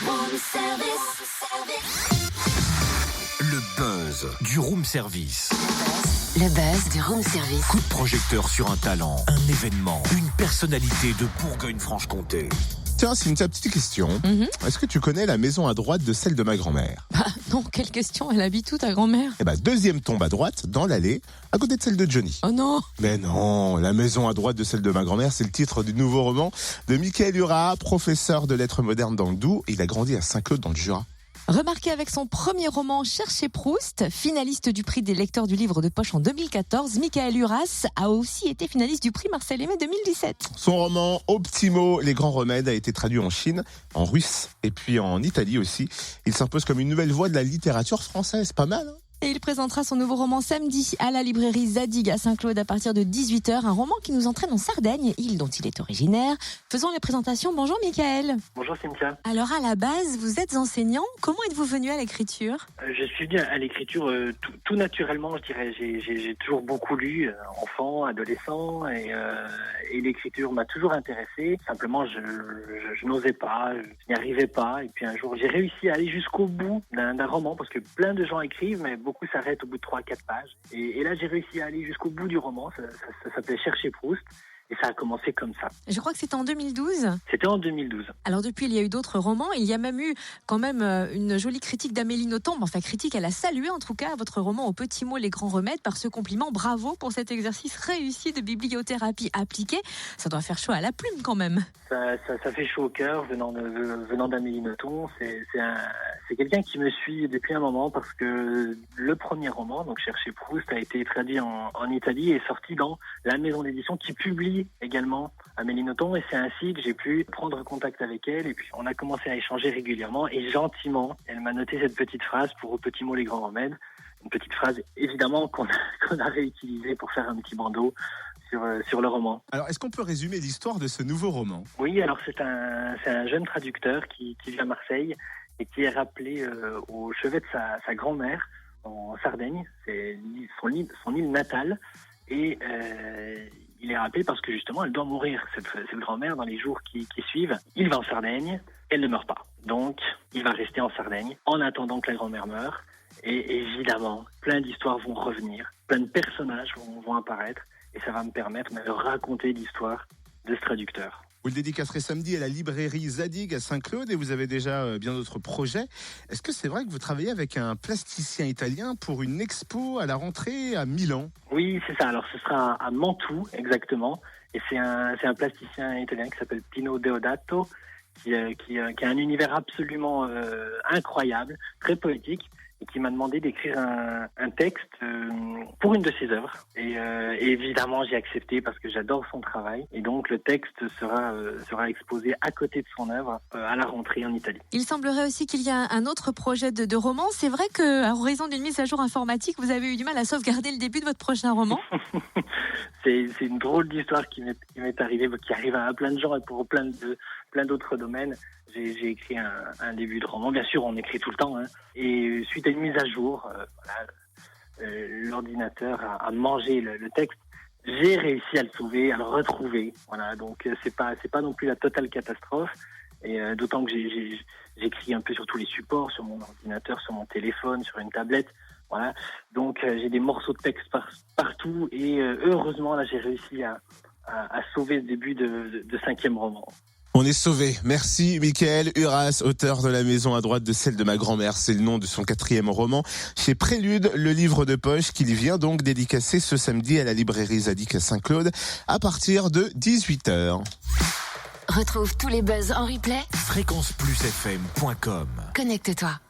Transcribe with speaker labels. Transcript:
Speaker 1: Room service.
Speaker 2: Le buzz du room service.
Speaker 1: Le buzz du room service.
Speaker 2: Coup de projecteur sur un talent, un événement, une personnalité de Bourgogne-Franche-Comté.
Speaker 3: Tiens, c'est une petite question. Est-ce que tu connais la maison à droite de celle de ma grand-mère?
Speaker 4: Non, quelle question, elle habite où ta grand-mère?
Speaker 3: Deuxième tombe à droite, dans l'allée, à côté de celle de Johnny.
Speaker 4: Oh non!
Speaker 3: Mais non, la maison à droite de celle de ma grand-mère, c'est le titre du nouveau roman de Michael Urat, professeur de lettres modernes dans le Doubs. Il a grandi à Saint-Claude dans le Jura.
Speaker 4: Remarqué avec son premier roman Cherchez Proust, finaliste du prix des lecteurs du livre de poche en 2014, Michael Urat a aussi été finaliste du prix Marcel Aimé 2017.
Speaker 3: Son roman Optimo, les grands remèdes, a été traduit en Chine, en russe et puis en Italie aussi. Il s'impose comme une nouvelle voix de la littérature française, pas mal, hein?
Speaker 4: Et il présentera son nouveau roman samedi à la librairie Zadig à Saint-Claude à partir de 18h. Un roman qui nous entraîne en Sardaigne, île dont il est originaire. Faisons les présentations. Bonjour Michael.
Speaker 5: Bonjour Cynthia.
Speaker 4: Alors à la base, vous êtes enseignant. Comment êtes-vous venu à l'écriture?
Speaker 5: Je suis venu à l'écriture tout naturellement, je dirais. J'ai toujours beaucoup lu, enfant, adolescent, et l'écriture m'a toujours intéressé. Simplement, je n'osais pas, je n'y arrivais pas. Et puis un jour, j'ai réussi à aller jusqu'au bout d'un roman, parce que plein de gens écrivent, mais beaucoup s'arrêtent au bout de 3-4 pages. Et là, j'ai réussi à aller jusqu'au bout du roman. Ça s'appelait Cherchez Proust. Et ça a commencé comme ça.
Speaker 4: Je crois que c'était en 2012.
Speaker 5: C'était en 2012.
Speaker 4: Alors depuis, il y a eu d'autres romans. Il y a même eu quand même une jolie critique d'Amélie Nothomb. Enfin, critique, elle a salué en tout cas votre roman Aux petits mots, les grands remèdes par ce compliment. Bravo pour cet exercice réussi de bibliothérapie appliquée. Ça doit faire chaud à la plume quand même.
Speaker 5: Ça fait chaud au cœur venant d'Amélie Nothomb. C'est quelqu'un qui me suit depuis un moment parce que le premier roman, donc Cherchez Proust, a été traduit en Italie et sorti dans la maison d'édition qui publie également Amélie Nothomb, et c'est ainsi que j'ai pu prendre contact avec elle et puis on a commencé à échanger régulièrement et gentiment elle m'a noté cette petite phrase pour Aux petits mots les grands remèdes, une petite phrase évidemment qu'on a réutilisée pour faire un petit bandeau sur le roman.
Speaker 3: Alors, est-ce qu'on peut résumer l'histoire de ce nouveau roman?
Speaker 5: Oui, alors c'est un jeune traducteur qui vit à Marseille et qui est rappelé au chevet de sa grand-mère en Sardaigne, c'est son île natale, et il est rappelé parce que justement elle doit mourir, cette grand-mère, dans les jours qui suivent. Il va en Sardaigne, elle ne meurt pas. Donc il va rester en Sardaigne en attendant que la grand-mère meure. Et évidemment, plein d'histoires vont revenir, plein de personnages vont apparaître, et ça va me permettre de raconter l'histoire de ce traducteur.
Speaker 3: Vous le dédicacerez samedi à la librairie Zadig à Saint-Claude et vous avez déjà bien d'autres projets. Est-ce que c'est vrai que vous travaillez avec un plasticien italien pour une expo à la rentrée à Milan?
Speaker 5: Oui, c'est ça. Alors ce sera à Mantoue exactement. Et c'est un plasticien italien qui s'appelle Pino Deodato qui a un univers absolument incroyable, très poétique, et qui m'a demandé d'écrire un texte pour une de ses œuvres. Et évidemment, j'ai accepté parce que j'adore son travail. Et donc, le texte sera exposé à côté de son œuvre à la rentrée en Italie.
Speaker 4: Il semblerait aussi qu'il y a un autre projet de roman. C'est vrai qu'à raison d'une mise à jour informatique, vous avez eu du mal à sauvegarder le début de votre prochain roman.
Speaker 5: C'est une drôle d'histoire qui m'est arrivée, qui arrive à plein de gens et pour plein d'autres domaines. J'ai écrit un début de roman. Bien sûr, on écrit tout le temps, hein. Et suite à une mise à jour, l'ordinateur a mangé le texte. J'ai réussi à le sauver, à le retrouver. Voilà, donc c'est pas non plus la totale catastrophe. Et d'autant que j'écris un peu sur tous les supports, sur mon ordinateur, sur mon téléphone, sur une tablette. Voilà, donc j'ai des morceaux de texte partout. Et heureusement, là, j'ai réussi à sauver ce début de 5e roman.
Speaker 3: On est sauvés. Merci Michael Urat, auteur de La maison à droite de celle de ma grand-mère. C'est le nom de son 4e roman chez Prélude, le livre de poche qu'il vient donc dédicacer ce samedi à la librairie Zadig à Saint-Claude à partir de 18h.
Speaker 1: Retrouve tous les buzz en replay.
Speaker 2: fréquenceplusfm.com.
Speaker 1: Connecte-toi.